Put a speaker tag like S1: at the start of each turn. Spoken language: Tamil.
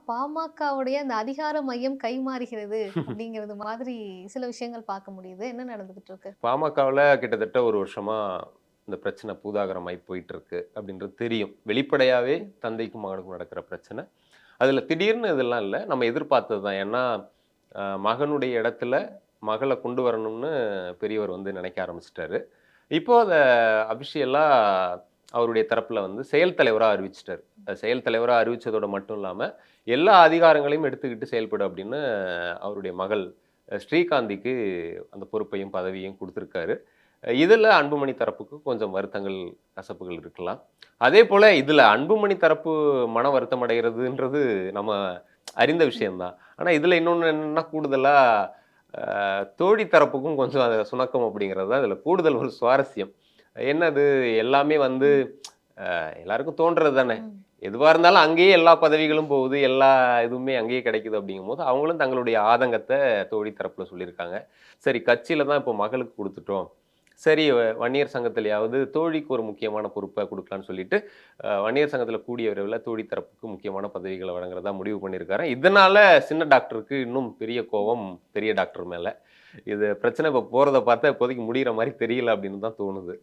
S1: பாமகவுடைய அந்த அதிகார மையம் கைமாறுகிறது அப்படிங்கிறது மாதிரி சில விஷயங்கள் பார்க்க முடியுது. என்ன நடந்துகிட்டு இருக்கு?
S2: பாமகவுல கிட்டத்தட்ட 1 வருஷமா இந்த பிரச்சனை பூதாகரமாயி போயிட்டு இருக்கு அப்படின்றது தெரியும். வெளிப்படையாவே
S1: ம்.
S2: தந்தைக்கும் மகனுக்கும் நடக்கிற பிரச்சனை. அதுல திடீர்னு இதெல்லாம் இல்ல. நம்ம எதிர்பார்த்தது தான். ஏன்னா, மகனுடைய இடத்துல மகள கொண்டு வரணும்னு பெரியவர் வந்து நினைக்க ஆரம்பிச்சுட்டாரு. இப்போ அத அபிஷியலா அவருடைய தரப்புல வந்து செயல் தலைவரா அறிவிச்சுட்டாரு. செயல் தலைவரா அறிவிச்சதோட மட்டும் இல்லாம, எல்லா அதிகாரங்களையும் எடுத்துக்கிட்டு செயல்படு அப்படின்னு அவருடைய மகள் ஸ்ரீகாந்திக்கு அந்த பொறுப்பையும், பதவியையும் குடுத்திருக்காரு. இதுல அன்புமணி தரப்புக்கு கொஞ்சம் வருத்தங்கள், கசப்புகள் இருக்கலாம். அதேபோல இதுல அன்புமணி தரப்பு மன வருத்தம் அடைகிறதுன்றது நம்ம அறிந்த விஷயம் தான். ஆனா இதுல இன்னொன்னு என்னன்னா கூடுதலா தோழி தரப்புக்கும் கொஞ்சம் அத சுணக்கம் அப்படிங்கிறது தான் இதுல கூடுதல் ஒரு சுவாரஸ்யம். என்னது எல்லாமே வந்து
S1: ம்.
S2: எல்லாருக்கும் தோன்றது தானே.
S1: ம்.
S2: எதுவா இருந்தாலும் அங்கேயே எல்லா பதவிகளும் போகுது. எல்லா இதுவுமே அங்கேயே கிடைக்குது அப்படிங்கும்போது, அவங்களும் தங்களுடைய ஆதங்கத்த தோழி தரப்புல சொல்லியிருக்காங்க. சரி கட்சியில தான் இப்போ மகளுக்கு குடுத்துட்டோம். சரி வன்னியர் சங்கத்திலயாவது தோழிக்கு ஒரு முக்கியமான பொறுப்ப குடுக்கலான்னு சொல்லிட்டு, வன்னியர் சங்கத்தில கூடிய விரைவில தோழி தரப்புக்கு முக்கியமான பதவிகள வழங்குறதா முடிவு பண்ணியிருக்காரு. இதனால சின்ன டாக்டருக்கு இன்னும் பெரிய கோவம் பெரிய டாக்டர் மேல. இது பிரச்சனை இப்ப போறத பார்த்தா இப்போதைக்கு முடியிற மாரி தெரியல அப்படின்னு தான் தோணுது.